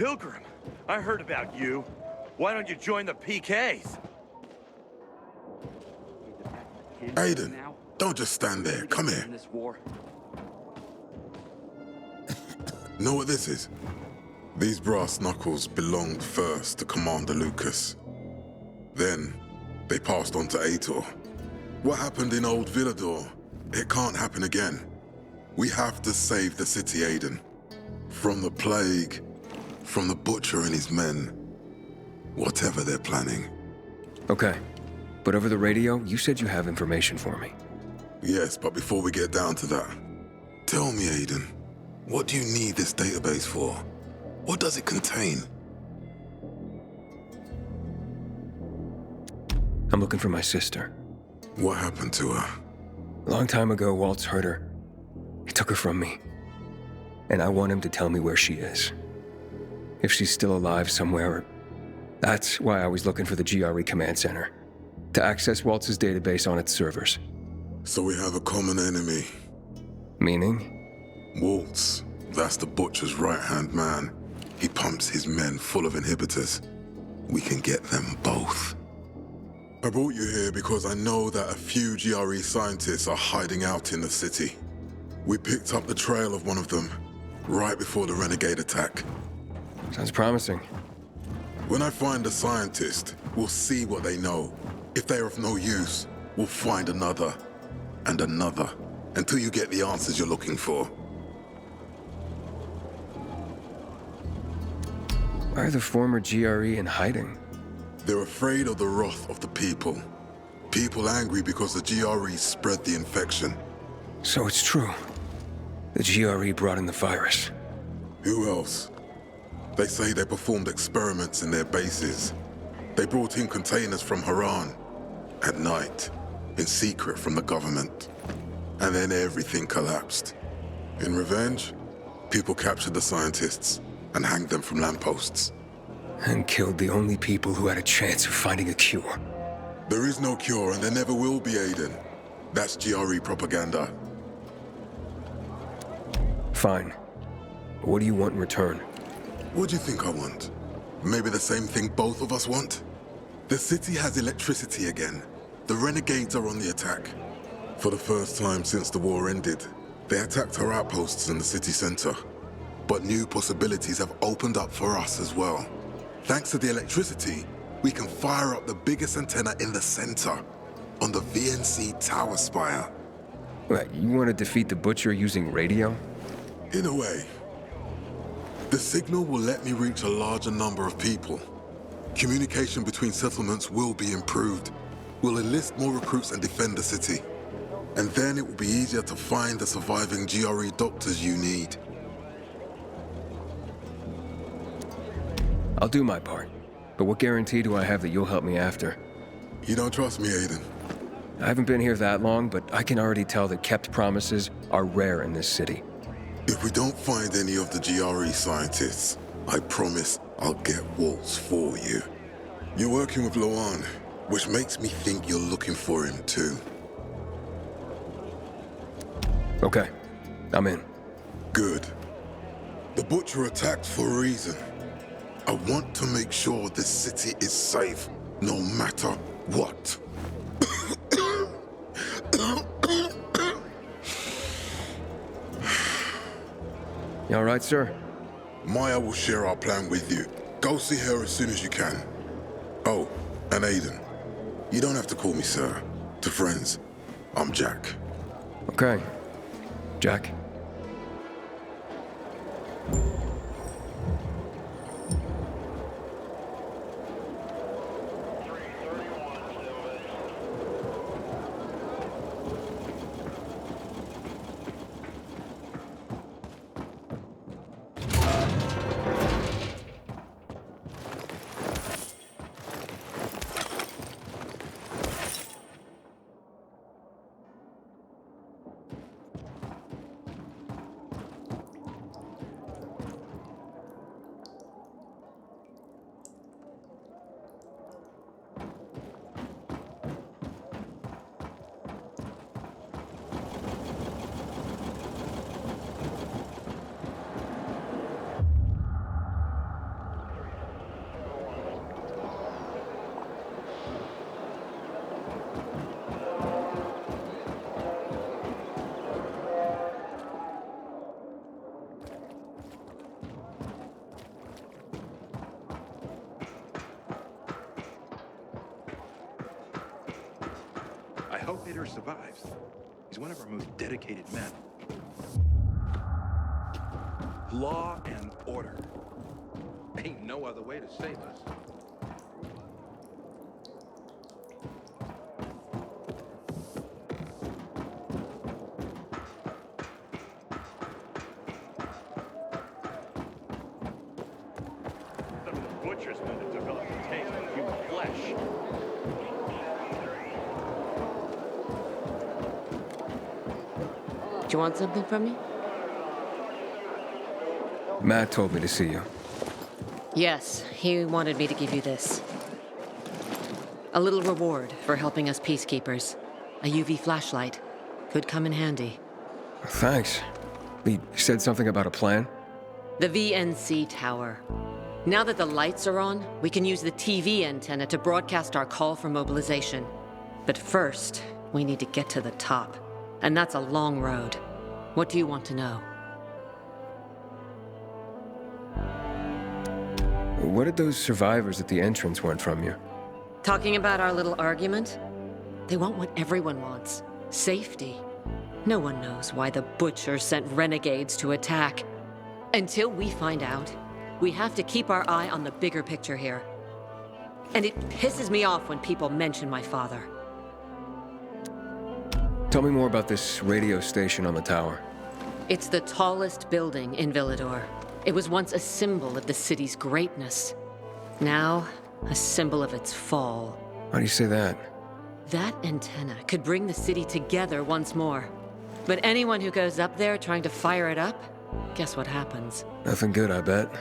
Pilgrim, I heard about you. Why don't you join the PKs? Aiden, don't just stand there. Come here. Know what this is? These brass knuckles belonged first to Commander Lucas. Then, they passed on to Aitor. What happened in old Villador, it can't happen again. We have to save the city, Aiden. From the plague, from the Butcher and his men. Whatever they're planning. Okay. But over the radio, you said you have information for me. Yes, but before we get down to that, tell me, Aiden, what do you need this database for? What does it contain? I'm looking for my sister. What happened to her? A long time ago, Waltz hurt her. He took her from me. And I want him to tell me where she is. If she's still alive somewhere. That's why I was looking for the GRE command center. To access Waltz's database on its servers. So we have a common enemy. Meaning? Waltz. That's the Butcher's right-hand man. He pumps his men full of inhibitors. We can get them both. I brought you here because I know that a few GRE scientists are hiding out in the city. We picked up the trail of one of them, right before the Renegade attack. Sounds promising. When I find a scientist, we'll see what they know. If they're of no use, we'll find another, and another, until you get the answers you're looking for. Why are the former GRE in hiding? They're afraid of the wrath of the people. People angry because the GRE spread the infection. So it's true. The GRE brought in the virus. Who else? They say they performed experiments in their bases. They brought in containers from Haran. At night. In secret from the government. And then everything collapsed. In revenge, people captured the scientists and hanged them from lampposts. And killed the only people who had a chance of finding a cure. There is no cure and there never will be, Aiden. That's GRE propaganda. Fine. What do you want in return? What do you think I want? Maybe the same thing both of us want? The city has electricity again. The Renegades are on the attack. For the first time since the war ended, they attacked our outposts in the city center. But new possibilities have opened up for us as well. Thanks to the electricity, we can fire up the biggest antenna in the center, on the VNC tower spire. What, you want to defeat the Butcher using radio? In a way. The signal will let me reach a larger number of people. Communication between settlements will be improved. We'll enlist more recruits and defend the city. And then it will be easier to find the surviving GRE doctors you need. I'll do my part. But what guarantee do I have that you'll help me after? You don't trust me, Aiden? I haven't been here that long, but I can already tell that kept promises are rare in this city. If we don't find any of the GRE scientists, I promise I'll get Waltz for you. You're working with Loan, which makes me think you're looking for him too. Okay, I'm in. Good. The Butcher attacked for a reason. I want to make sure this city is safe, no matter what. You all right, sir? Maya will share our plan with you. Go see her as soon as you can. Oh, and Aiden. You don't have to call me sir. To friends, I'm Jack. Okay. Jack. elevator survives. He's one of our most dedicated men. Law and order. Ain't no other way to save us. Some of the butchers men have developed a taste for human flesh. Do you want something from me? Matt told me to see you. Yes, he wanted me to give you this. A little reward for helping us peacekeepers. A UV flashlight. Could come in handy. Thanks. He said something about a plan? The VNC tower. Now that the lights are on, we can use the TV antenna to broadcast our call for mobilization. But first, we need to get to the top. And that's a long road. What do you want to know? What did those survivors at the entrance want from you? Talking about our little argument? They want what everyone wants. Safety. No one knows why the Butcher sent renegades to attack. Until we find out, we have to keep our eye on the bigger picture here. And it pisses me off when people mention my father. Tell me more about this radio station on the tower. It's the tallest building in Villador. It was once a symbol of the city's greatness. Now, a symbol of its fall. How do you say that? That antenna could bring the city together once more. But anyone who goes up there trying to fire it up, guess what happens? Nothing good, I bet.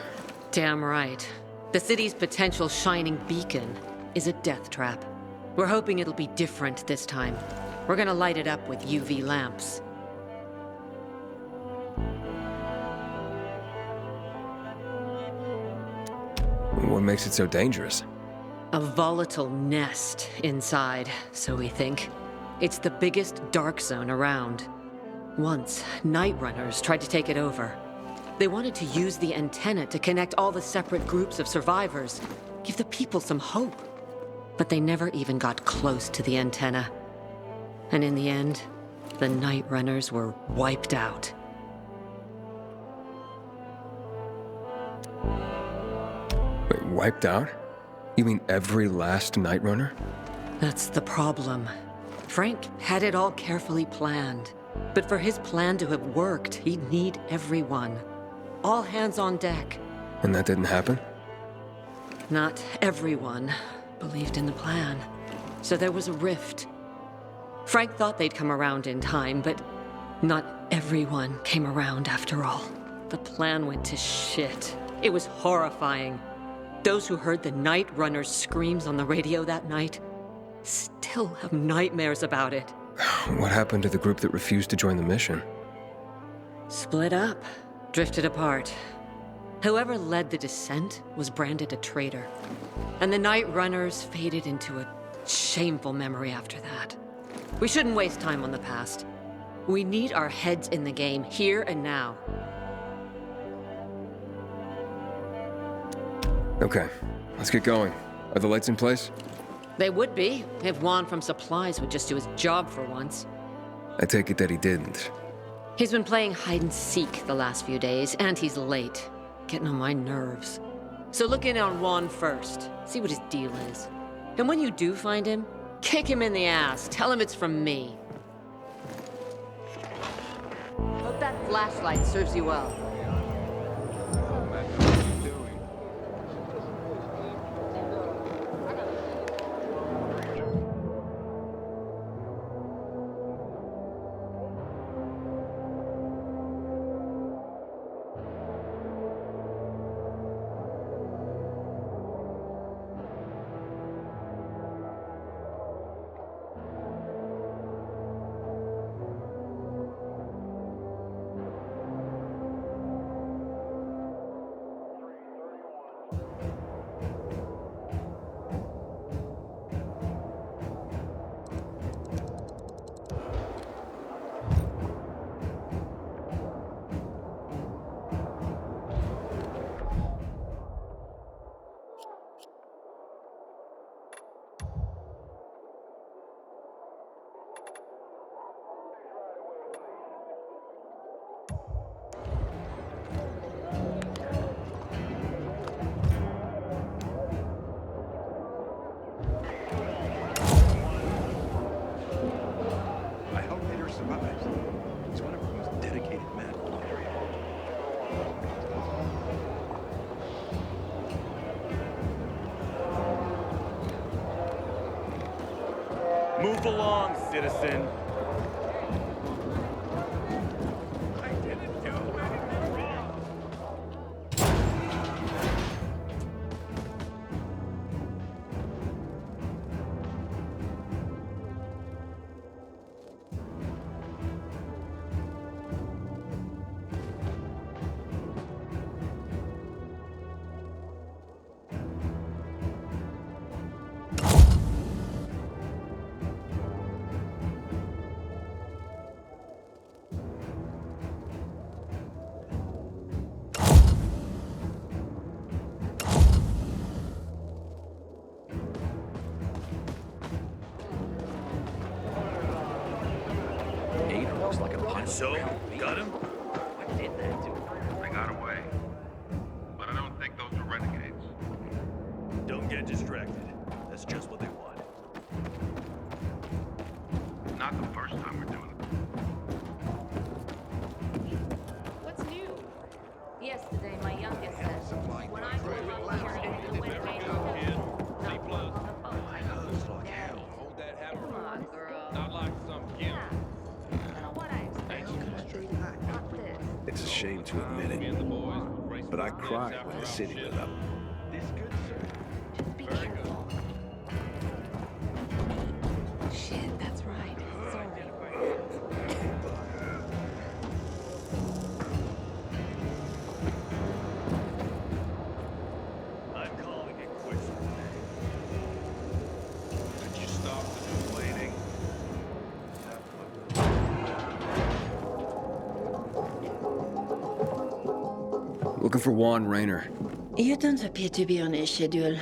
Damn right. The city's potential shining beacon is a death trap. We're hoping it'll be different this time. We're gonna light it up with UV lamps. What makes it so dangerous? A volatile nest inside, so we think. It's the biggest dark zone around. Once, night runners tried to take it over. They wanted to use the antenna to connect all the separate groups of survivors, give the people some hope. But they never even got close to the antenna. And in the end, the night runners were wiped out. Wait, wiped out? You mean every last Night Runner? That's the problem. Frank had it all carefully planned. But for his plan to have worked, he'd need everyone. All hands on deck. And that didn't happen? Not everyone believed in the plan. So there was a rift. Frank thought they'd come around in time, but not everyone came around after all. The plan went to shit. It was horrifying. Those who heard the Night Runner's screams on the radio that night still have nightmares about it. What happened to the group that refused to join the mission? Split up, drifted apart. Whoever led the descent was branded a traitor. And the Night Runners faded into a shameful memory after that. We shouldn't waste time on the past. We need our heads in the game, here and now. Okay, let's get going. Are the lights in place? They would be, if Juan from Supplies would just do his job for once. I take it that he didn't. He's been playing hide-and-seek the last few days, and he's late. Getting on my nerves. So look in on Juan first. See what his deal is. And when you do find him, kick him in the ass. Tell him it's from me. Hope that flashlight serves you well. survives. He's one of our most dedicated men. Move along, citizen. Ada looks like a punch. So, got him? What did that do? They got away. But I don't think those are renegades. Don't get distracted. That's just what they want. Not the first time we're doing it. What's new? Yesterday, my youngest said, when I go home here and the wind made a hole, not one on the boat. Daddy, Hold that hammer. come on, girl. Not like some gimp. Yeah. I don't know what I expected. Not this. It's a shame to admit it, but I cried when the city lit up. This good, sir. Just be careful. Shit, that's right. Sorry. I'm calling it quits. Did you stop the complaining? Looking for Juan Rayner. You don't appear to be on a schedule.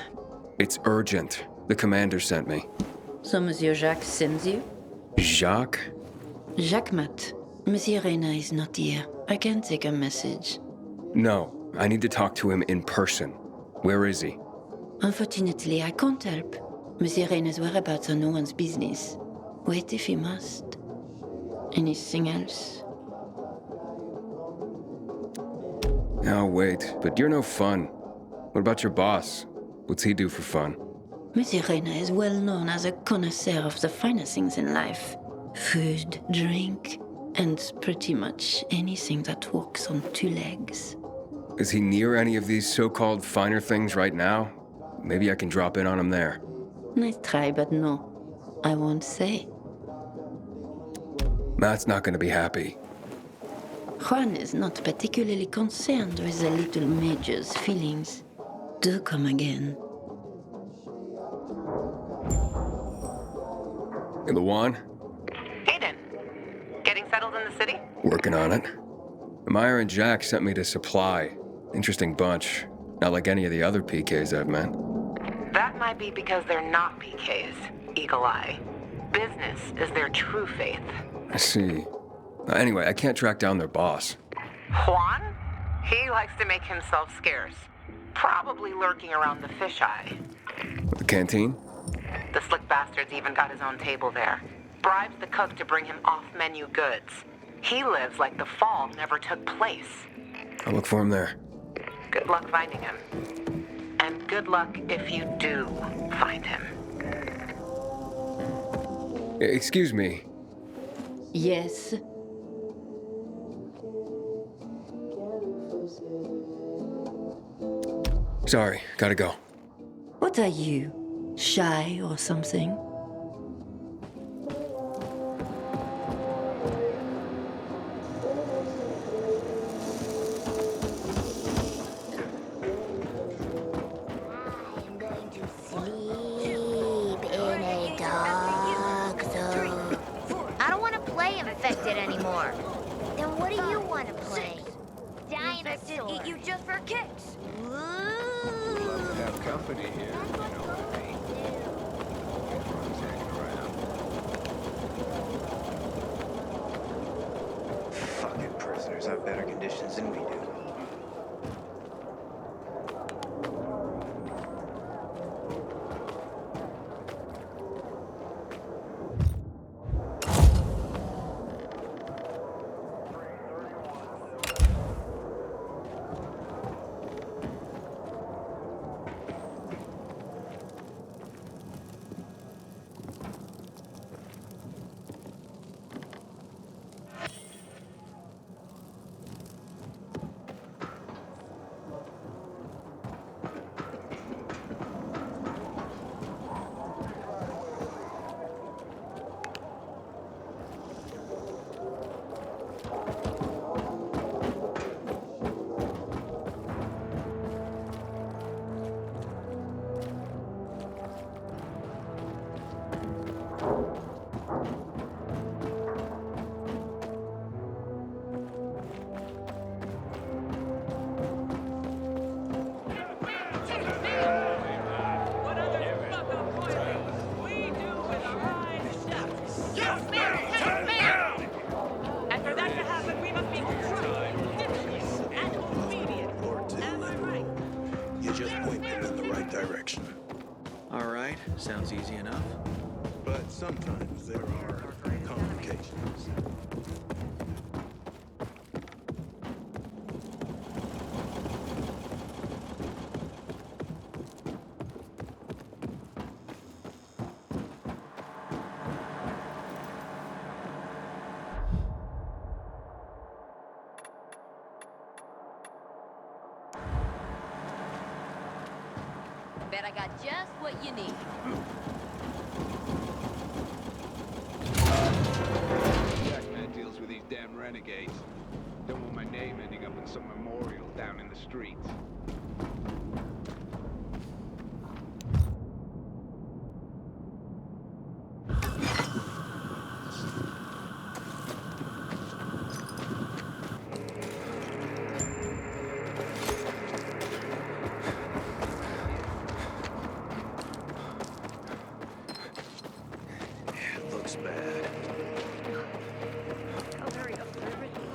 It's urgent. The commander sent me. So Monsieur Jacques sends you? Jacques? Jacques Mat. Monsieur Reina is not here. I can take a message. No, I need to talk to him in person. Where is he? Unfortunately, I can't help. Monsieur Reina's whereabouts are no one's business. Wait if he must. Anything else? Oh, wait, but you're no fun. What about your boss? What's he do for fun? Monsieur Reina is well known as a connoisseur of the finer things in life. Food, drink, and pretty much anything that walks on two legs. Is he near any of these so-called finer things right now? Maybe I can drop in on him there. Nice try, but no. I won't say. Matt's not gonna be happy. Juan is not particularly concerned with the little major's feelings. Do come again. In the Juan? Hayden, getting settled in the city? Working on it. Meyer and Jack sent me to Supply. Interesting bunch. Not like any of the other PKs I've met. That might be because they're not PKs, Eagle Eye. Business is their true faith. I see. Anyway, I can't track down their boss. Juan? He likes to make himself scarce. Probably lurking around the fisheye. The canteen? The slick bastard's even got his own table there. Bribes the cook to bring him off-menu goods. He lives like the fall never took place. I'll look for him there. Good luck finding him. And good luck if you do find him. Excuse me. Yes? Sorry, gotta go. What are you? Shy or something? I'm going to sleep in a dark zone. I don't want to play infected anymore. Then what do you want to play? Dinosaur. Eat you just for kicks. Love to have company here, you know what I mean? Everyone's hanging around. Fucking prisoners have better conditions than we do. sounds easy enough. But sometimes there are complications. Bet I got just what you need. Jackman deals with these damn renegades. Don't want my name ending up in some memorial down in the streets. Looks bad. I'll hurry up through the door.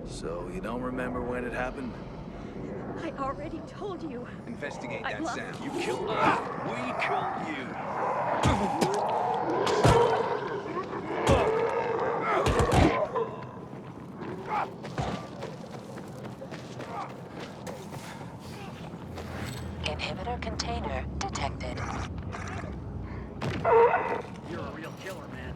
So, you don't remember when it happened? I already told you. Investigate I that love sound. You killed us, we killed you. Inhibitor container detected. You're a real killer, man.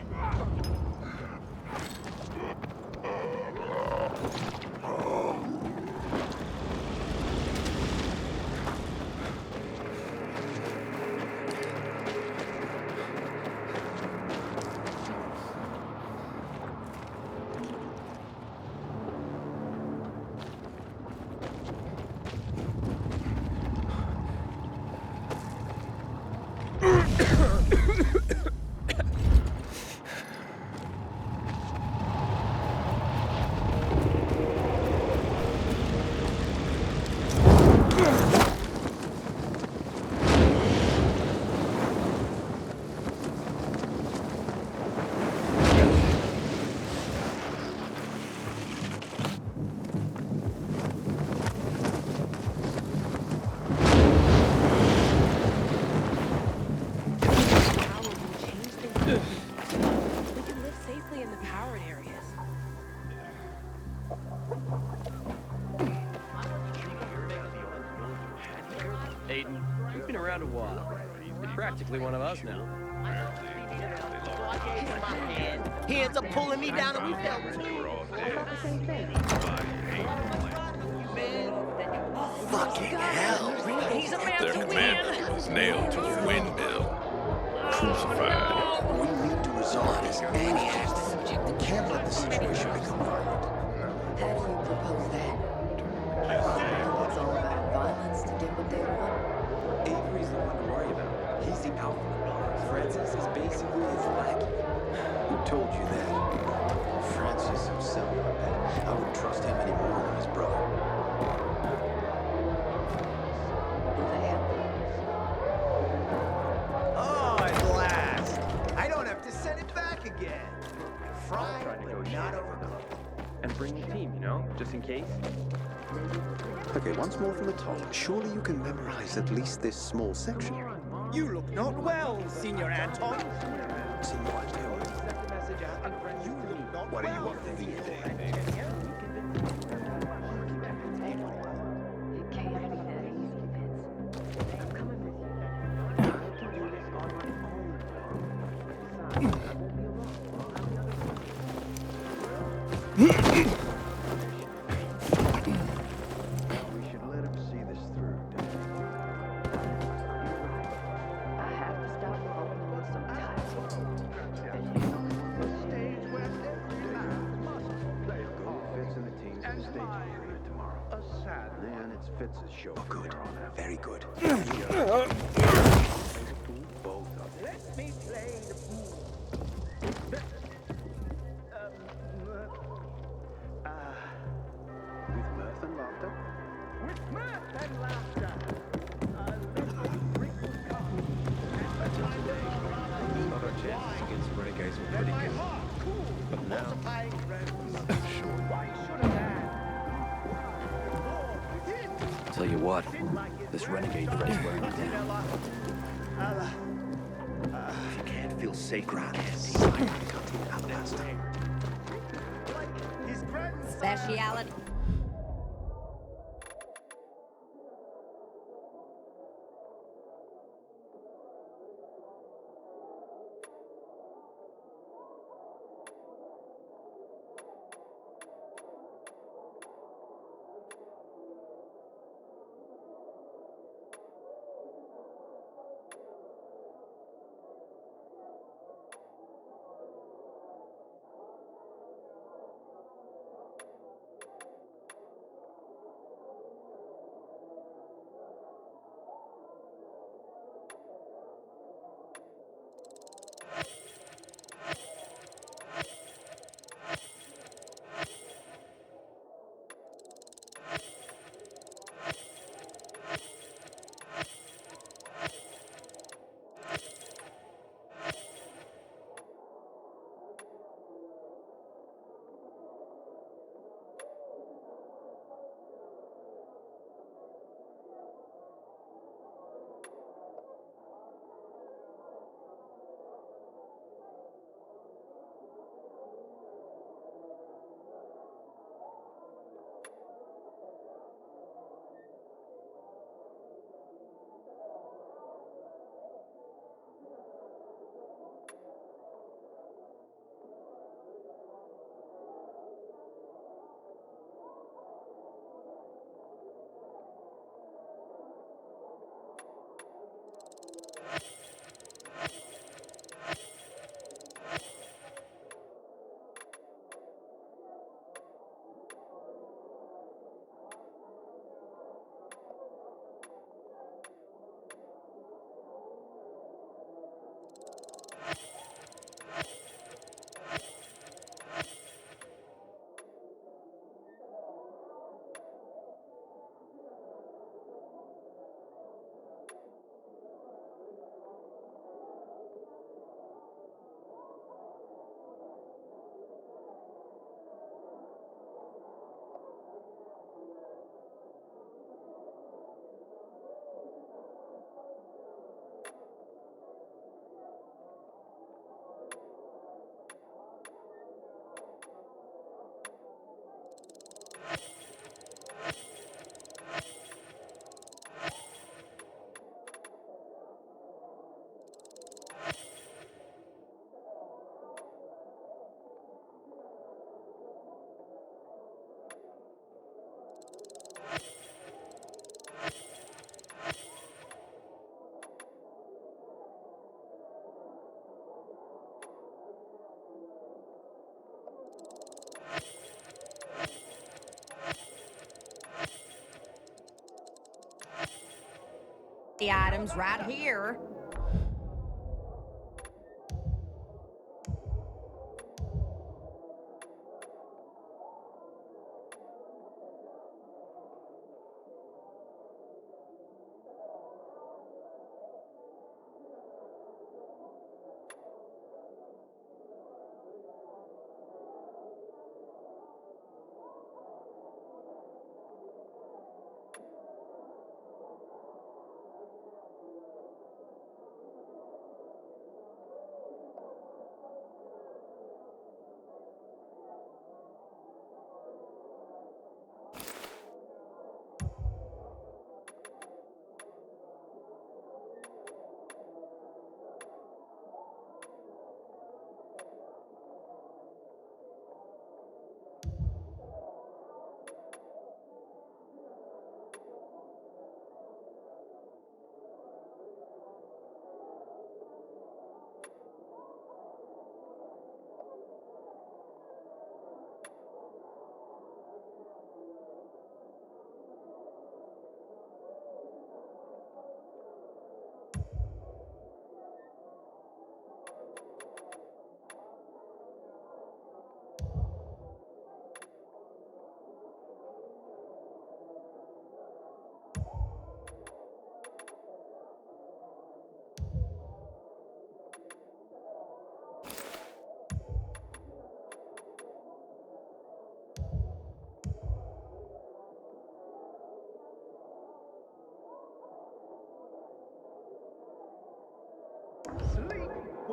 Aiden, you've been around a while. You're practically one of us now. He ends up pulling me down and we fell. Fucking hell. He's a man Their to commander was nailed to a windmill, crucified. We need to resolve this ASAP. We can't let the situation become violent. How do you propose that? It's all about violence to get what they want. Avery's the one to worry about. He's the alpha. Francis is basically his lackey. Who told you that? Francis himself, I bet. I wouldn't trust him any more than his brother. Oh, at last! I don't have to send it back! bring the team, you know, just in case. Okay, once more from the top. Surely you can memorize at least this small section. You look not well, Senor Anton. Senor Anton. You look not What do you well, want from me Senor today? We should let him see this through. I have to stop calling him sometimes. The stage where every man must play a part. Fits in the teens and stage period tomorrow. A sad man, it's Fitz's show. Oh, good. Very good. Both of them. Let me play the fool. With mirth and laughter. With mirth and laughter. A little wrinkled come. And the time of Other chances against Renegades were pretty good. cool, But now, multiplying friends. nothing short. Why should a man? Begin. Tell you what, this renegade threat's wearing me down. If you can't feel safe around his team, I can't even have last time. His grandson. Speciality. The items right here.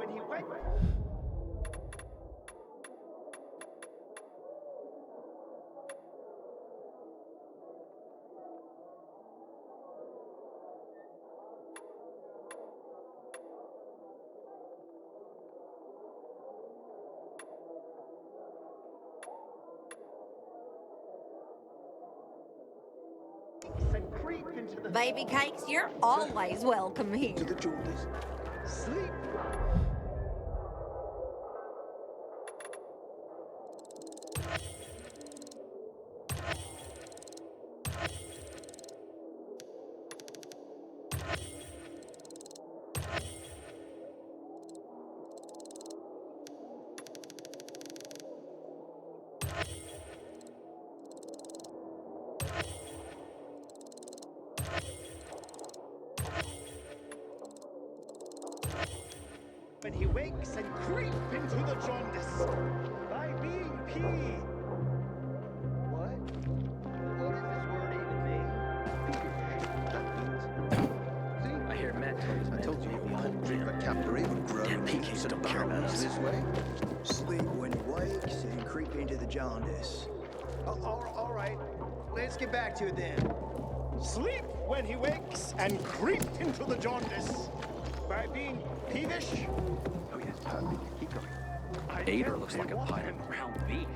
when he wakes. And creep into the Baby cakes, you're always welcome here. To the jaundice. sleep. When he wakes and creep into the jaundice by being P. What? What does this word even mean? I hear Matt told his I men told to you leave the the whole whole drink gym. a capillary would grow Damn and PKs keeps don't care about us. this way. Sleep when he wakes and creep into the jaundice. All right, let's get back to it then. Sleep when he wakes and creep into the jaundice by being peevish. Oh yes, keep going. Ader looks like a pile of ground beef.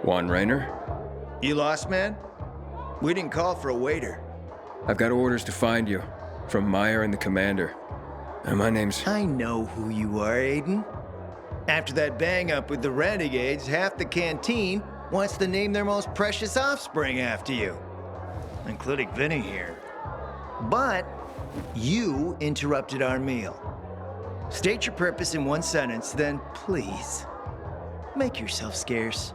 Juan Raynor? You lost, man? We didn't call for a waiter. I've got orders to find you from Meyer and the commander. And my name's... I know who you are, Aiden. After that bang-up with the Renegades, half the canteen wants to name their most precious offspring after you. Including Vinny here. But you interrupted our meal. State your purpose in one sentence, then please, make yourself scarce.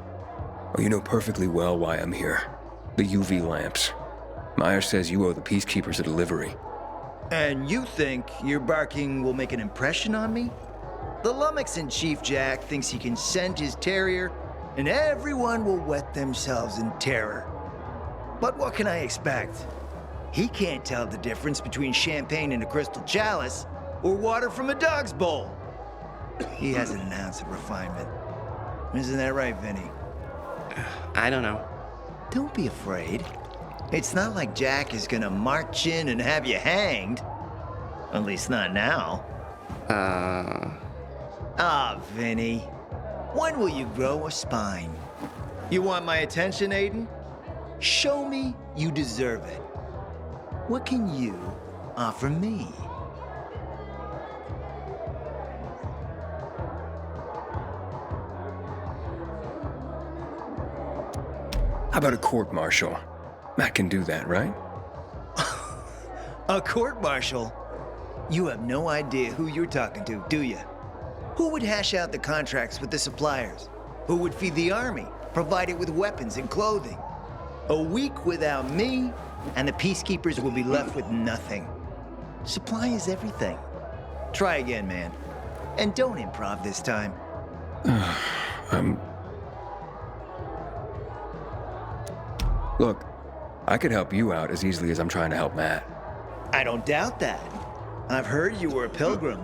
Oh, you know perfectly well why I'm here. The UV lamps. Meyer says you owe the Peacekeepers a delivery. And you think your barking will make an impression on me? The lummox in Chief Jack thinks he can scent his terrier, and everyone will wet themselves in terror. But what can I expect? He can't tell the difference between champagne in a crystal chalice or water from a dog's bowl. He hasn't an ounce of refinement. Isn't that right, Vinny? I don't know. Don't be afraid. It's not like Jack is gonna march in and have you hanged. At least not now. Ah, Vinny. When will you grow a spine? You want my attention, Aiden? Show me you deserve it. What can you offer me? How about a court-martial? Matt can do that, right? A court-martial? You have no idea who you're talking to, do you? Who would hash out the contracts with the suppliers? Who would feed the army, provide it with weapons and clothing? A week without me, and the Peacekeepers will be left with nothing. Supply is everything. Try again, man. And don't improv this time. Look, I could help you out as easily as I'm trying to help Matt. I don't doubt that. I've heard you were a pilgrim.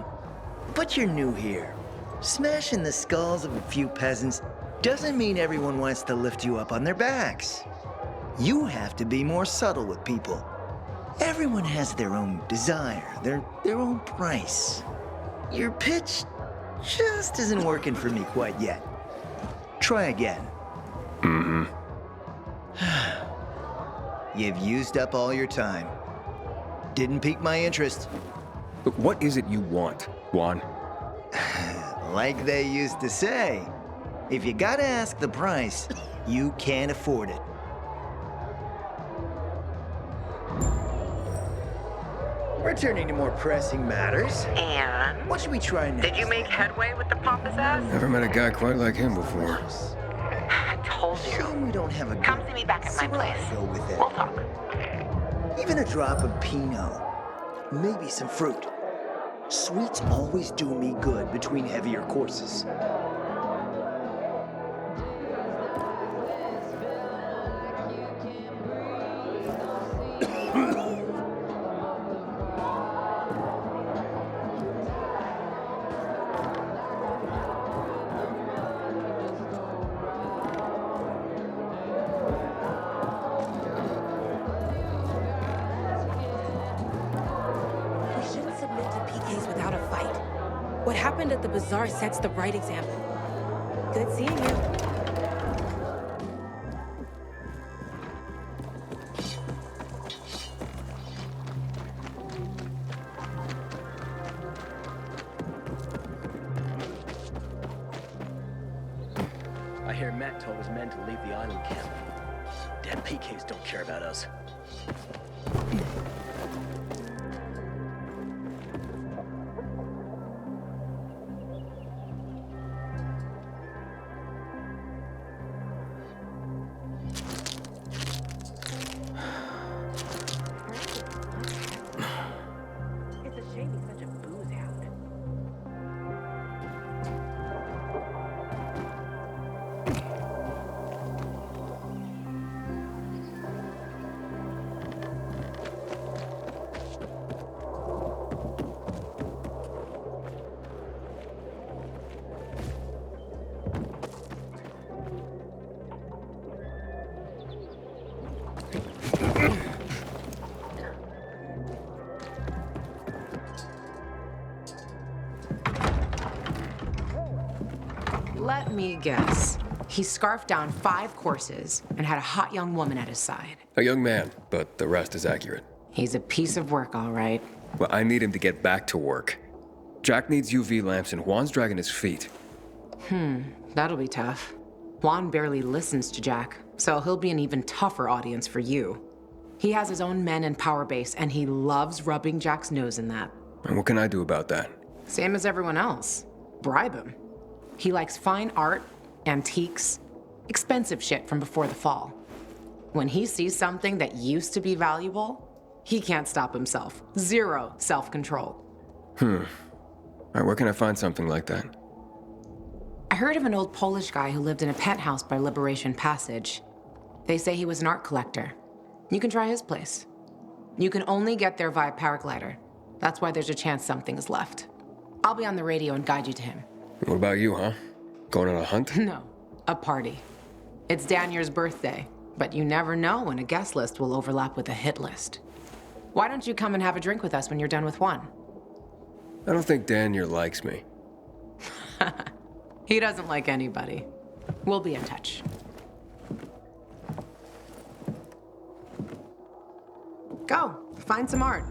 But you're new here. Smashing the skulls of a few peasants doesn't mean everyone wants to lift you up on their backs. You have to be more subtle with people. Everyone has their own desire, their own price. Your pitch just isn't working for me quite yet. Try again. Mm-hmm. You've used up all your time. Didn't pique my interest. But what is it you want, Juan? Like they used to say, if you gotta ask the price, you can't afford it. Returning to more pressing matters. And? What should we try next? Did you make headway with the pompous ass? Never met a guy quite like him before. I told you. Shame we don't have a Come see me back at my place. Go with it. We'll talk. Even a drop of Pinot. maybe some fruit. Sweets always do me good between heavier courses. What happened at the bazaar sets the right example. Good seeing you. I hear Matt told his men to leave the island camp. Damn PKs don't care about us. Let me guess. He scarfed down 5 courses and had a hot young woman at his side. A young man, but the rest is accurate. He's a piece of work, all right. Well, I need him to get back to work. Jack needs UV lamps and Juan's dragging his feet. That'll be tough. Juan barely listens to Jack, so he'll be an even tougher audience for you. He has his own men and power base, and he loves rubbing Jack's nose in that. And what can I do about that? Same as everyone else. Bribe him. He likes fine art, antiques, expensive shit from before the fall. When he sees something that used to be valuable, he can't stop himself. 0 self-control. All right, where can I find something like that? I heard of an old Polish guy who lived in a penthouse by Liberation Passage. They say he was an art collector. You can try his place. You can only get there via paraglider. That's why there's a chance something is left. I'll be on the radio and guide you to him. What about you, huh? Going on a hunt? No, a party. It's Danier's birthday, but you never know when a guest list will overlap with a hit list. Why don't you come and have a drink with us when you're done with one? I don't think Danier likes me. He doesn't like anybody. We'll be in touch. Go, find some art.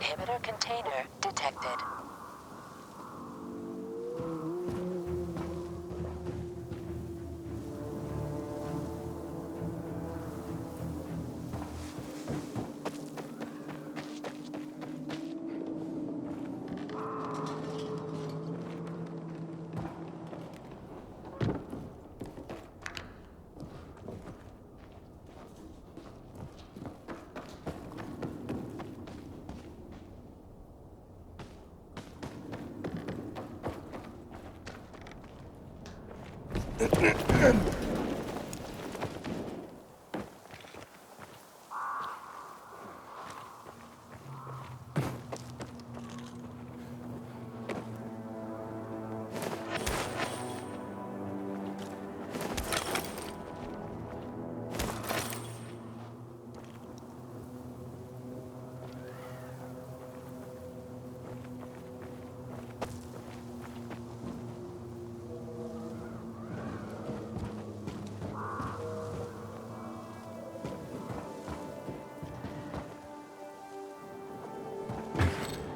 Inhibitor container detected.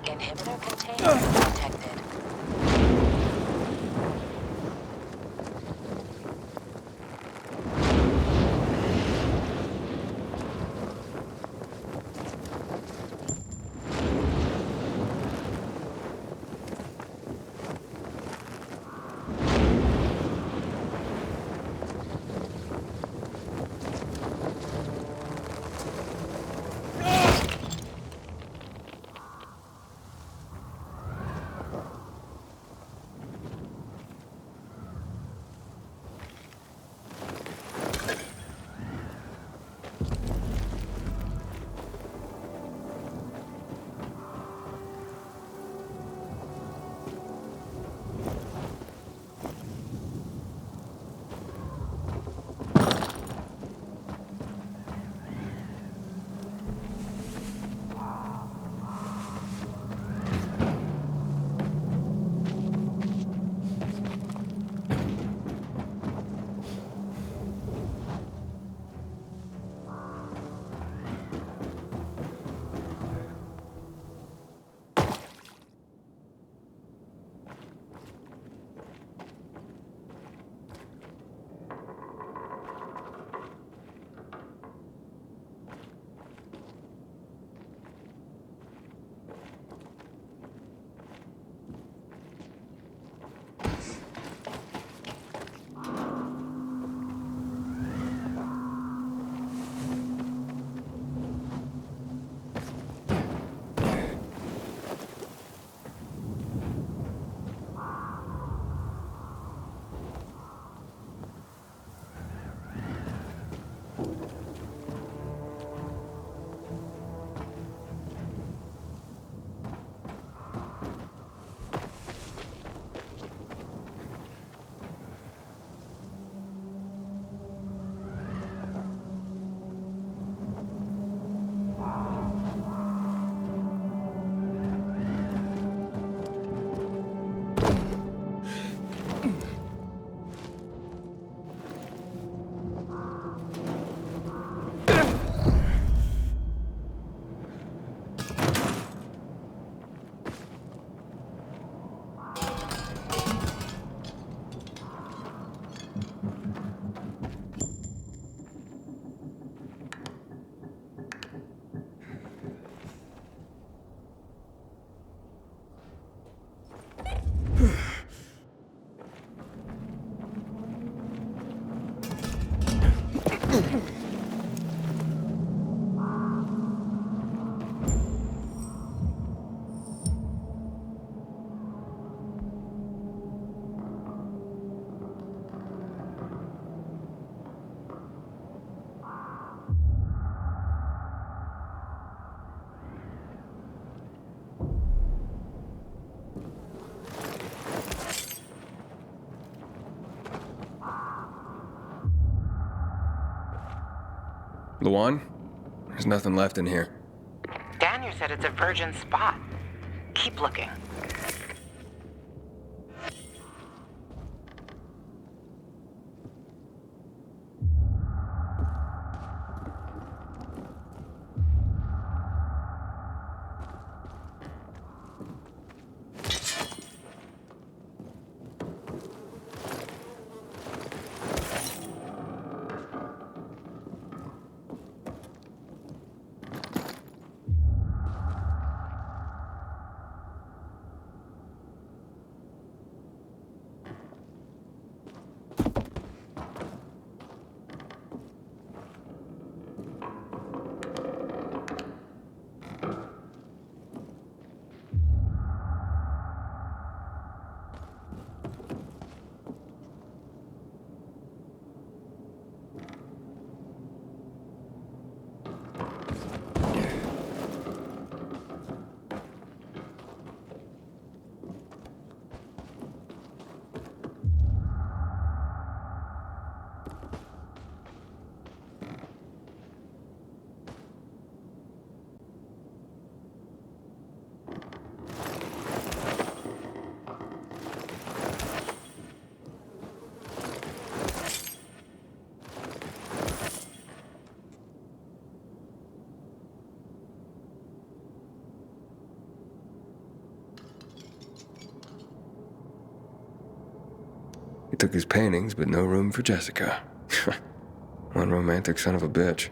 Inhibitor container detected. Luan? There's nothing left in here. Daniel said it's a virgin spot. Keep looking. took his paintings, but no room for Jessica. One romantic son of a bitch.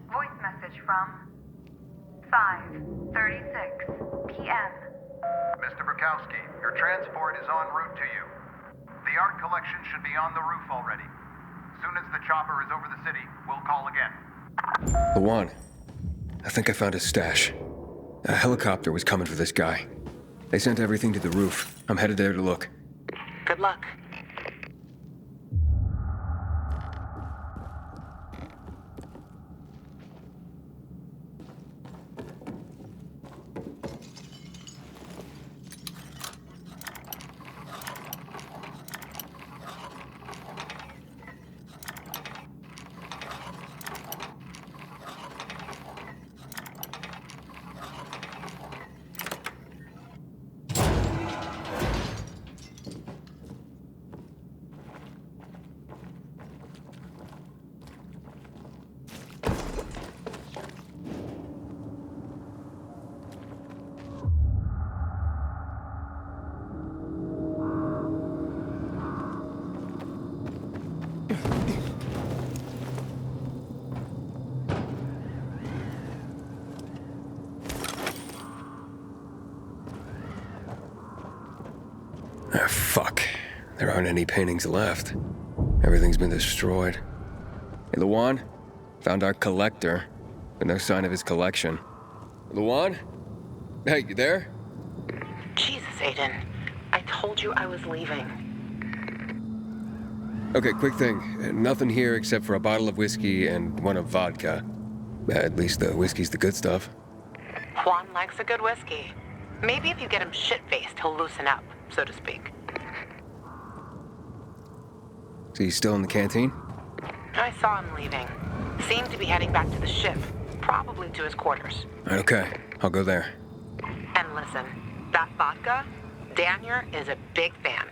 Voice message from 5:36 p.m. Mr. Bukowski, your transport is en route to you. The art collection should be on the roof already. Soon as the chopper is over the city, we'll call again. Lawan, I think I found his stash. A helicopter was coming for this guy. They sent everything to the roof. I'm headed there to look. Good luck. Ah, fuck. There aren't any paintings left. Everything's been destroyed. Hey, Lawan? Found our collector, but no sign of his collection. Lawan? Hey, you there? Jesus, Aiden. I told you I was leaving. Okay, quick thing. Nothing here except for a bottle of whiskey and one of vodka. At least the whiskey's the good stuff. Juan likes a good whiskey. Maybe if you get him shit-faced, he'll loosen up, so to speak. So he's still in the canteen? I saw him leaving. Seemed to be heading back to the ship, probably to his quarters. Okay, I'll go there. And listen, that vodka, Daniel is a big fan.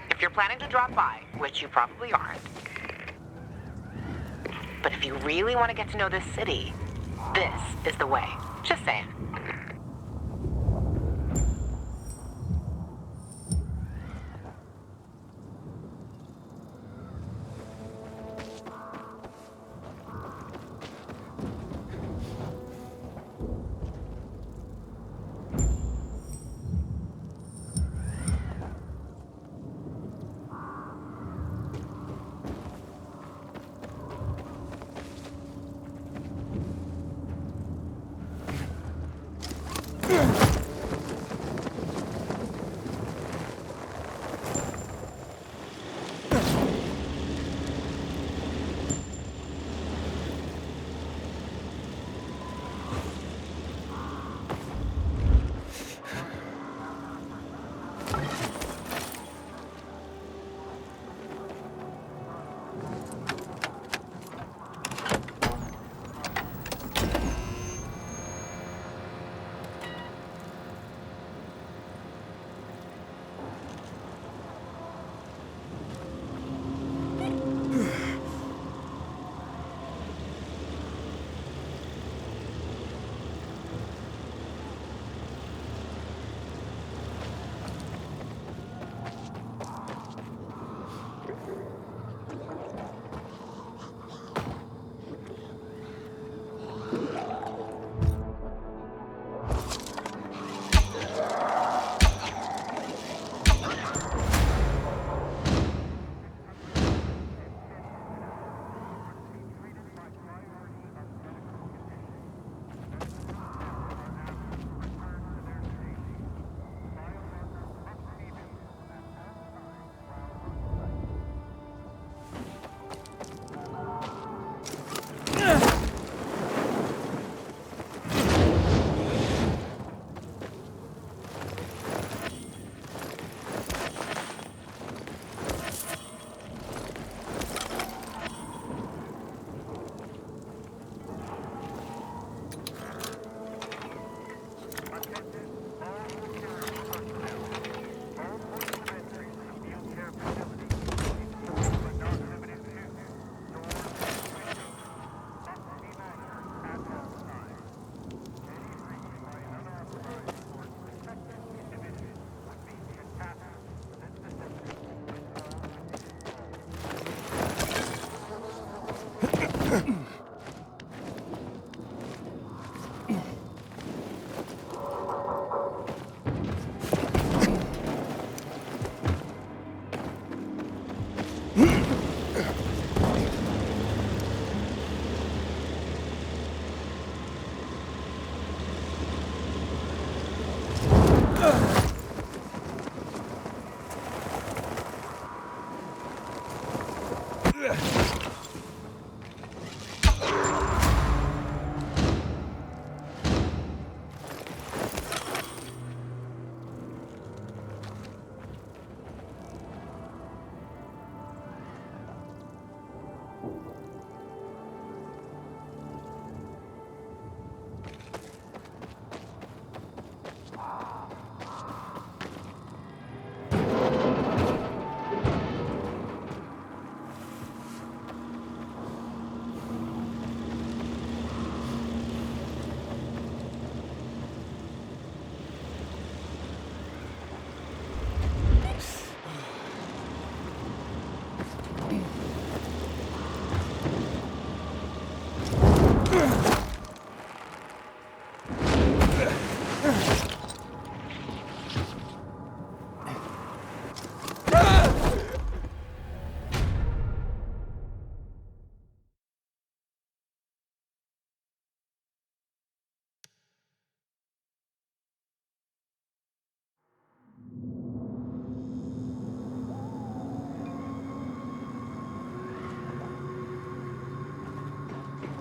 If you're planning to drop by, which you probably aren't, but if you really want to get to know this city, this is the way. Just saying.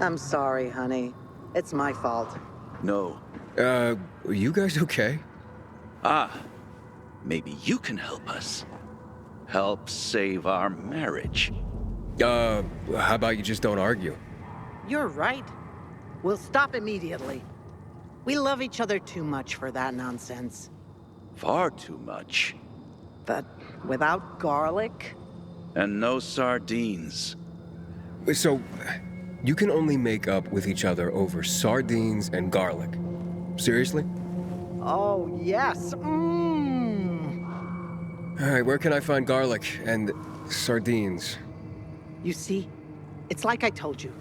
I'm sorry, honey. It's my fault. No. Are you guys okay? Ah, maybe you can help us. Help save our marriage. How about you just don't argue? You're right. We'll stop immediately. We love each other too much for that nonsense. Far too much. But without garlic? And no sardines. So, you can only make up with each other over sardines and garlic. Seriously? Oh, yes. Alright, where can I find garlic and sardines? You see, it's like I told you.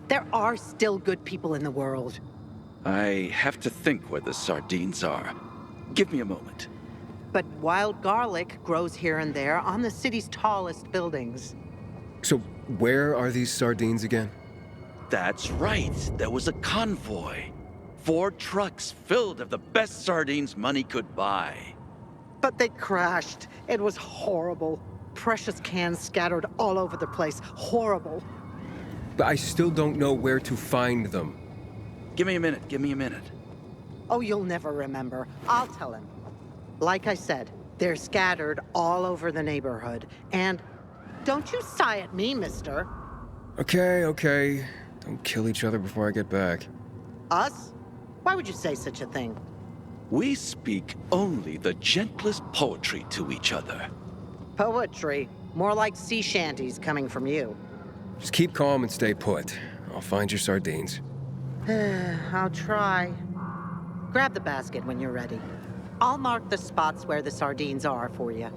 There are still good people in the world. I have to think where the sardines are. Give me a moment. But wild garlic grows here and there on the city's tallest buildings. So, where are these sardines again? That's right. There was a convoy. 4 trucks filled of the best sardines money could buy. But they crashed. It was horrible. Precious cans scattered all over the place. Horrible. But I still don't know where to find them. Give me a minute. Give me a minute. Oh, you'll never remember. I'll tell him. Like I said, they're scattered all over the neighborhood. And don't you sigh at me, mister. Okay. Don't kill each other before I get back. Us? Why would you say such a thing? We speak only the gentlest poetry to each other. Poetry? More like sea shanties coming from you. Just keep calm and stay put. I'll find your sardines. I'll try. Grab the basket when you're ready. I'll mark the spots where the sardines are for you.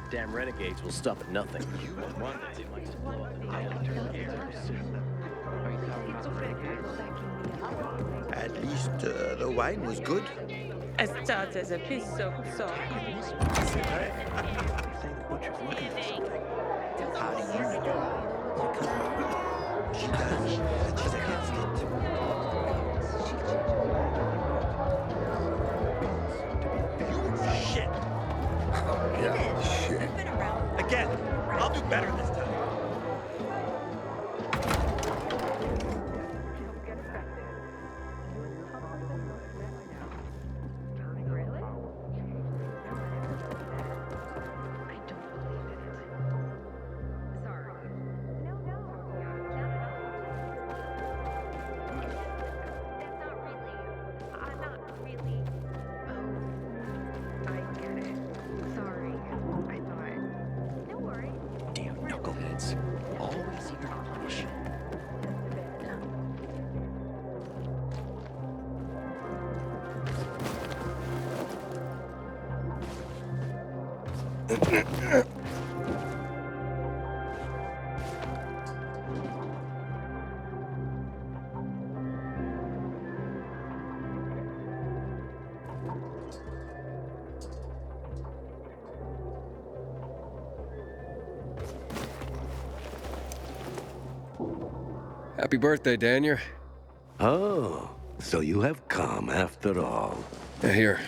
Damn renegades will stop at nothing. One day they might just blow up the At least the wine was good. As starts as a piece of salt. How do you know? She does. She's against it. Shit. Yeah, shit. Again, I'll do better this time. Always eager to punish. Happy birthday, Daniel. Oh, so you have come after all. Here,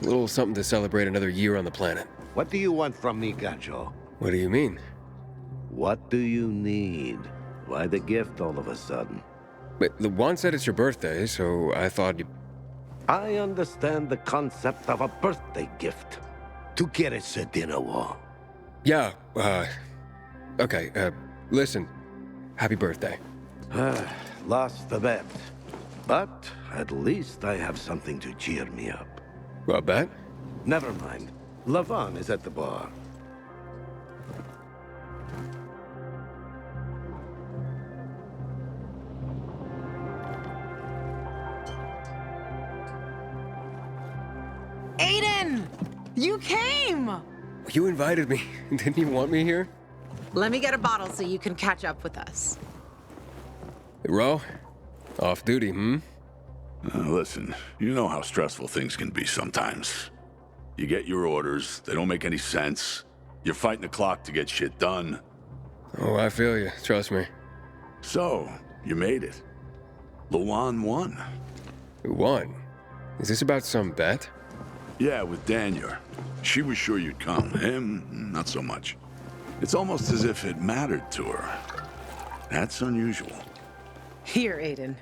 a little something to celebrate another year on the planet. What do you want from me, Gacho? What do you mean? What do you need? Why the gift all of a sudden? But the one said it's your birthday, so I thought you... I understand the concept of a birthday gift. ¿Tú quieres a dinner war? Yeah, okay, listen. Happy birthday. Lost the bet. But at least I have something to cheer me up. A bet? Never mind. Lavon is at the bar. Aiden! You came! You invited me. Didn't you want me here? Let me get a bottle so you can catch up with us. Ro? Off duty, hmm? Listen, you know how stressful things can be sometimes. You get your orders, they don't make any sense. You're fighting the clock to get shit done. Oh, I feel you. Trust me. So, you made it. Luan won. Who won? Is this about some bet? Yeah, with Daniel. She was sure you'd come. Him, not so much. It's almost as if it mattered to her. That's unusual. Here, Aiden.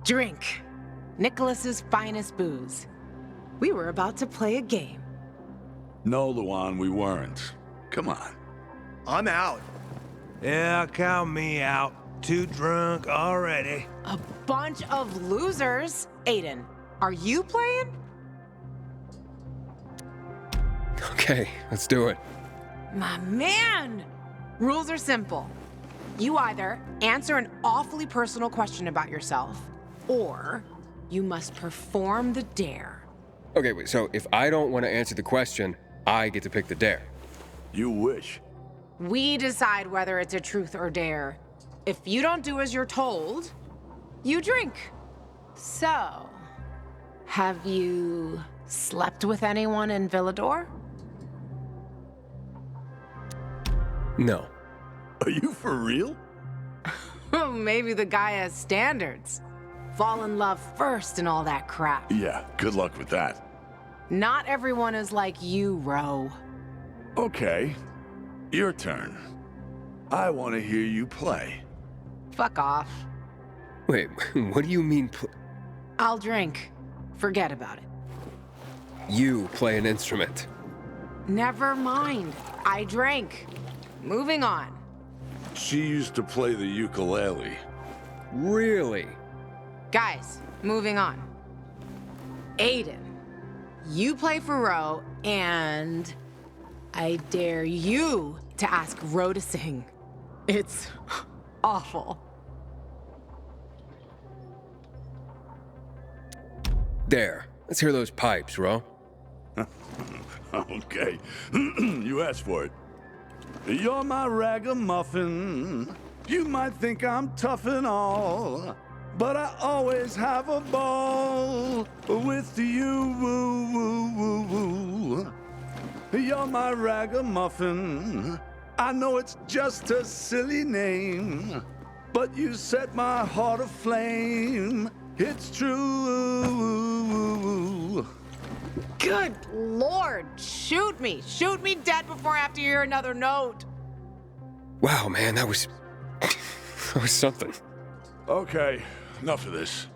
Drink. Nicholas's finest booze. We were about to play a game. No, Luan, we weren't. Come on. I'm out. Yeah, count me out. Too drunk already. A bunch of losers. Aiden, are you playing? Okay, let's do it. My man! Rules are simple. You either answer an awfully personal question about yourself, or you must perform the dare. Okay, wait, so if I don't want to answer the question, I get to pick the dare. You wish. We decide whether it's a truth or dare. If you don't do as you're told, you drink. So, have you slept with anyone in Villador? No. Are you for real? Maybe the guy has standards. Fall in love first and all that crap. Yeah, good luck with that. Not everyone is like you, Ro. Okay, your turn. I want to hear you play. Fuck off. Wait, what do you mean I'll drink. Forget about it. You play an instrument? Never mind. I drank. Moving on. She used to play the ukulele. Really? Guys, moving on. Aiden, you play for Ro, and I dare you to ask Ro to sing. It's awful. There. Let's hear those pipes, Ro. Okay, you asked for it. You're my ragamuffin. You might think I'm tough and all, but I always have a ball with you. Woo, woo, woo, woo. You're my ragamuffin. I know it's just a silly name, but you set my heart aflame. It's true. Good Lord, shoot me. Shoot me dead before I have to hear another note. Wow, man, that was something. Okay, enough of this.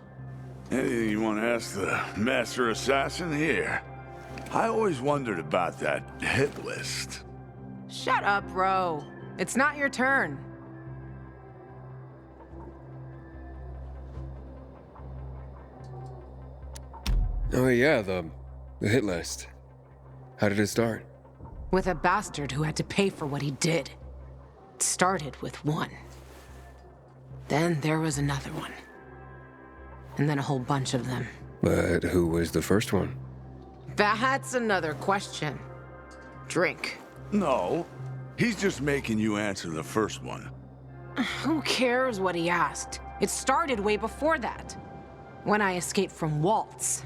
Anything you want to ask the master assassin here? I always wondered about that hit list. Shut up, bro. It's not your turn. Oh yeah, the hit list. How did it start? With a bastard who had to pay for what he did. It started with one. Then there was another one. And then a whole bunch of them. But who was the first one? That's another question. Drink. No, he's just making you answer the first one. Who cares what he asked? It started way before that. When I escaped from Waltz.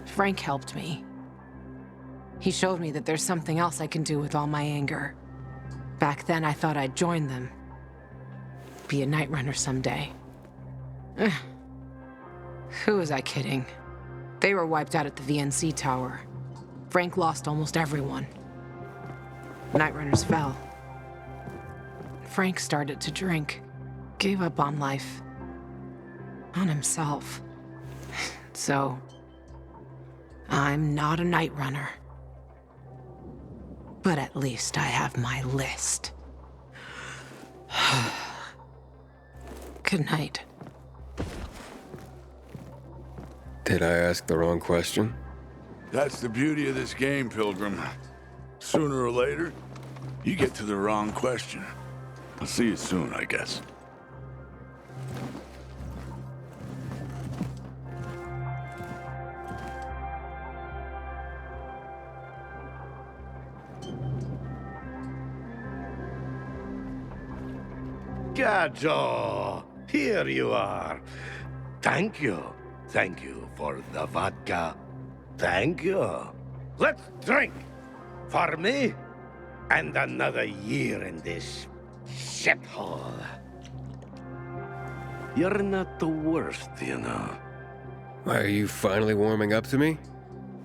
Frank helped me. He showed me that there's something else I can do with all my anger. Back then, I thought I'd join them. Be a night runner someday. Who was I kidding? They were wiped out at the VNC tower. Frank lost almost everyone. Night runners fell. Frank started to drink. Gave up on life. On himself. So, I'm not a night runner. But at least I have my list. Good night. Did I ask the wrong question? That's the beauty of this game, Pilgrim. Sooner or later, you get to the wrong question. I'll see you soon, I guess. Gajo, here you are. Thank you. Thank you for the vodka. Thank you. Let's drink. For me, and another year in this shithole. You're not the worst, you know. Are you finally warming up to me?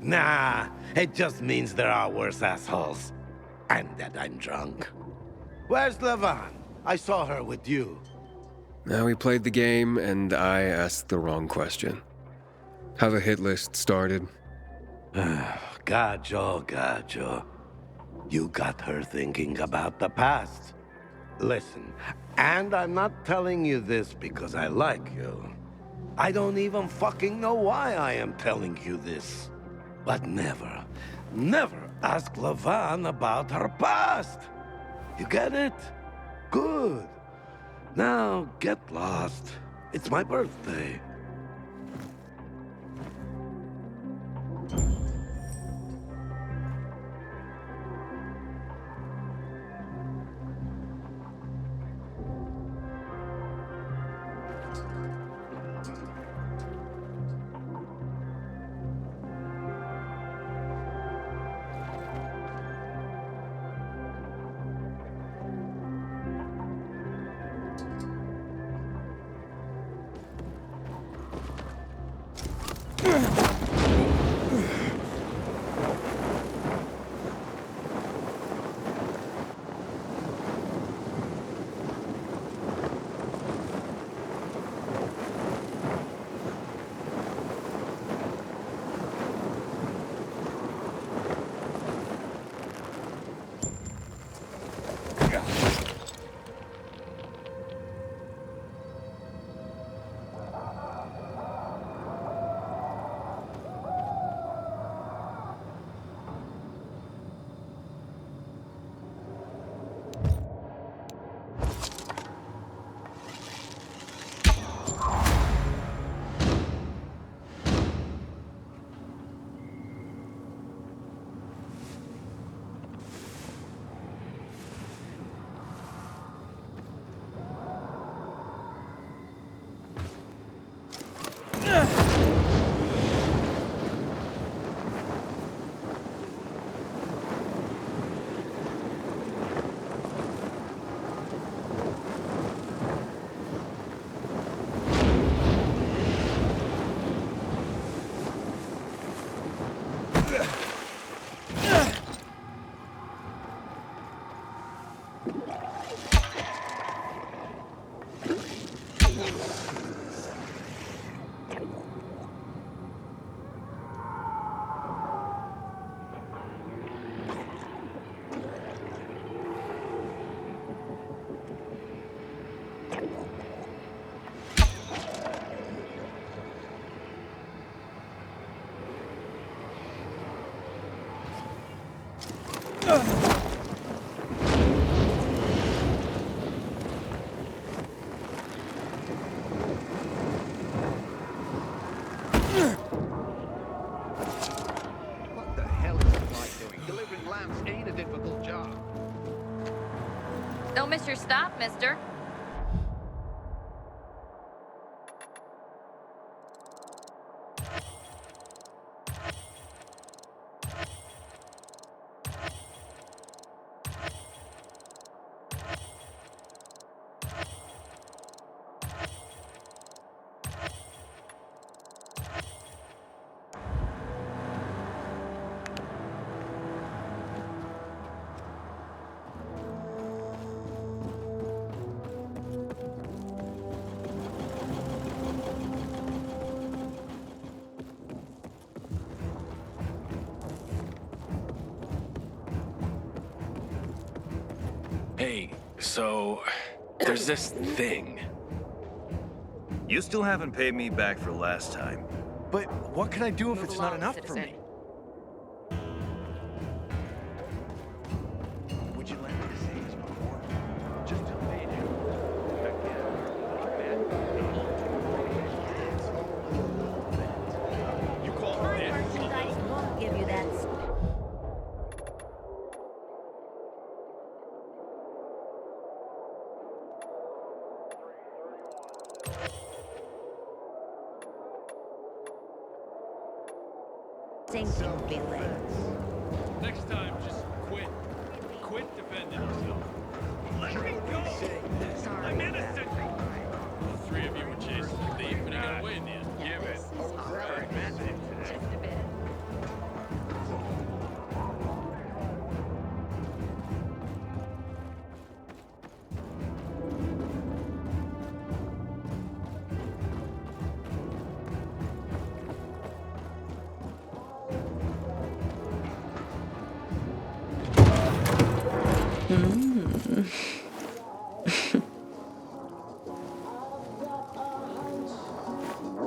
Nah, it just means there are worse assholes. And that I'm drunk. Where's Levan? I saw her with you. Now we played the game, and I asked the wrong question. How the hit list started. Gajo. You got her thinking about the past. Listen, and I'm not telling you this because I like you. I don't even fucking know why I am telling you this. But never ask Levan about her past. You get it? Good. Now, get lost. It's my birthday. What the hell is this guy doing? Delivering lamps ain't a difficult job. Don't miss your stop, mister. Hey, so there's this thing. You still haven't paid me back for last time. But what can I do if it's not along, enough for citizen. me? Would you like me to say this before? Just to fade it. You call me there? Merchandise won't give you that. Sinking feeling. Next time, just quit. Quit defending yourself. Let me go! I'm innocent! The three of you were chasing the thief, and he got away in the end. Give it. Right. Just a bit.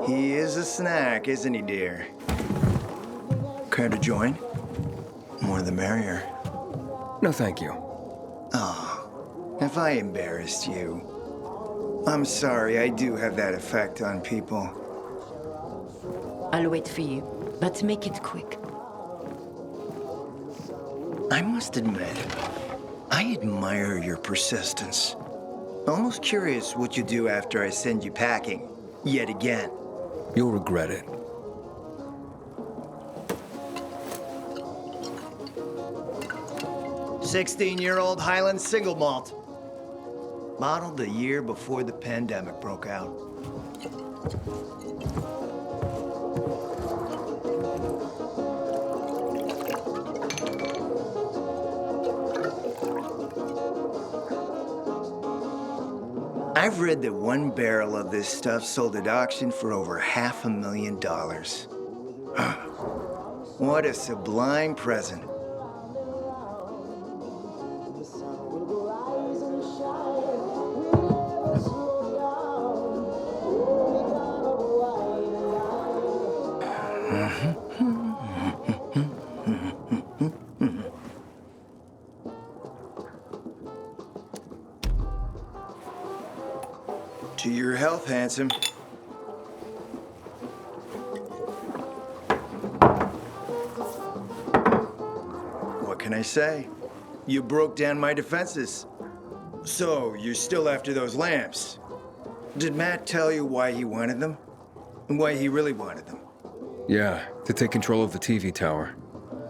He is a snack, isn't he, dear? Care to join? More the merrier. No, thank you. Oh, have I embarrassed you? I'm sorry, I do have that effect on people. I'll wait for you, but make it quick. I must admit, I admire your persistence. Almost curious what you do after I send you packing, yet again. You'll regret it. "16-year-old Highland single malt. Modeled the year before the pandemic broke out. I've read that one barrel of this stuff sold at auction for over $500,000. What a sublime present. To your health, handsome. What can I say? You broke down my defenses. So, you're still after those lamps. Did Matt tell you why he wanted them? And why he really wanted them? Yeah, to take control of the TV tower.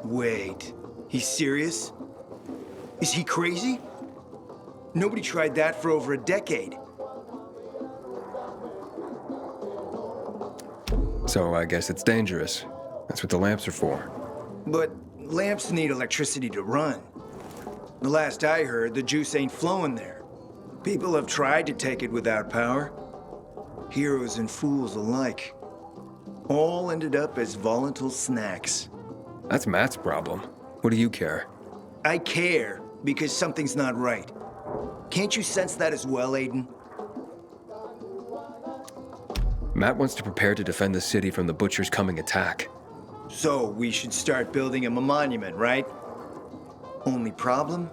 Wait, he's serious? Is he crazy? Nobody tried that for over a decade. So I guess it's dangerous. That's what the lamps are for. But lamps need electricity to run. The last I heard, the juice ain't flowing there. People have tried to take it without power. Heroes and fools alike. All ended up as volatile snacks. That's Matt's problem. What do you care? I care because something's not right. Can't you sense that as well, Aiden? Matt wants to prepare to defend the city from the Butcher's coming attack. So we should start building him a monument, right? Only problem?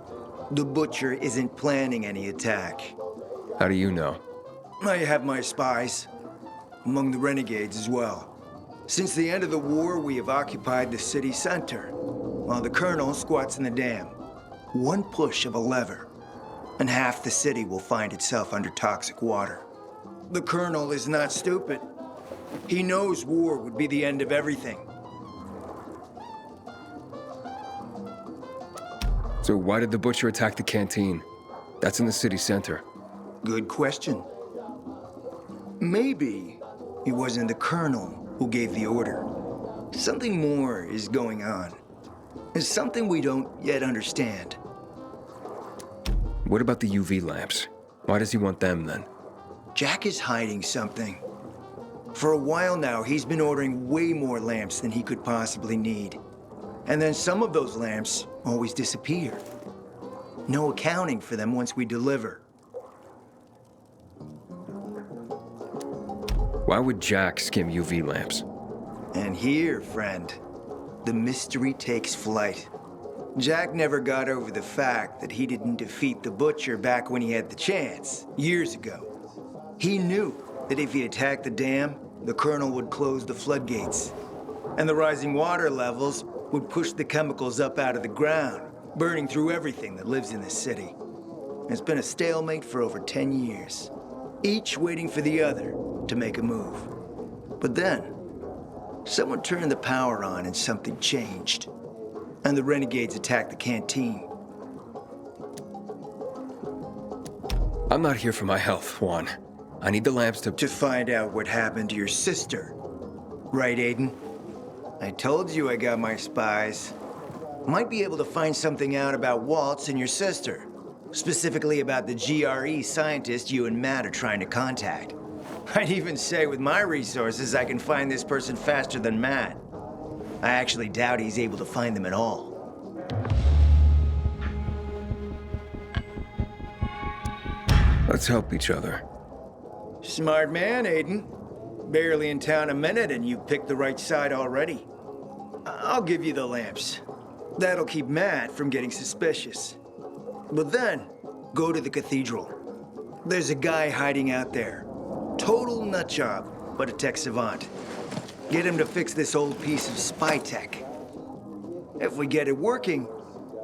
The Butcher isn't planning any attack. How do you know? I have my spies. Among the renegades as well. Since the end of the war, we have occupied the city center, while the Colonel squats in the dam. One push of a lever, and half the city will find itself under toxic water. The Colonel is not stupid. He knows war would be the end of everything. So why did the Butcher attack the canteen? That's in the city center. Good question. Maybe it wasn't the Colonel who gave the order. Something more is going on. It's something we don't yet understand. What about the UV lamps? Why does he want them then? Jack is hiding something. For a while now, he's been ordering way more lamps than he could possibly need. And then some of those lamps always disappear. No accounting for them once we deliver. Why would Jack skim UV lamps? And here, friend, the mystery takes flight. Jack never got over the fact that he didn't defeat the Butcher back when he had the chance, years ago. He knew that if he attacked the dam, the Colonel would close the floodgates. And the rising water levels would push the chemicals up out of the ground, burning through everything that lives in the city. It's been a stalemate for over 10 years, each waiting for the other to make a move. But then, someone turned the power on and something changed. And the renegades attacked the canteen. I'm not here for my health, Juan. I need the lamps to find out what happened to your sister. Right, Aiden? I told you I got my spies. Might be able to find something out about Waltz and your sister. Specifically about the GRE scientist you and Matt are trying to contact. I'd even say with my resources, I can find this person faster than Matt. I actually doubt he's able to find them at all. Let's help each other. Smart man, Aiden. Barely in town a minute and you picked the right side already. I'll give you the lamps. That'll keep Matt from getting suspicious. But then, go to the cathedral. There's a guy hiding out there. Total nutjob, but a tech savant. Get him to fix this old piece of spy tech. If we get it working,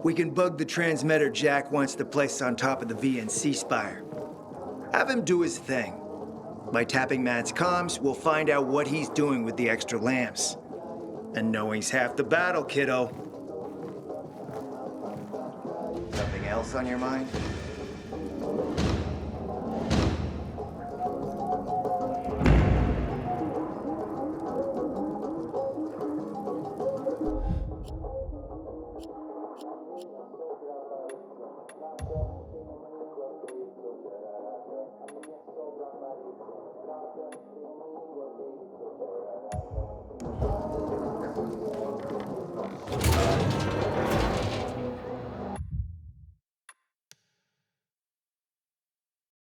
we can bug the transmitter Jack wants to place on top of the VNC spire. Have him do his thing. By tapping Matt's comms, we'll find out what he's doing with the extra lamps. And knowing's half the battle, kiddo. Something else on your mind?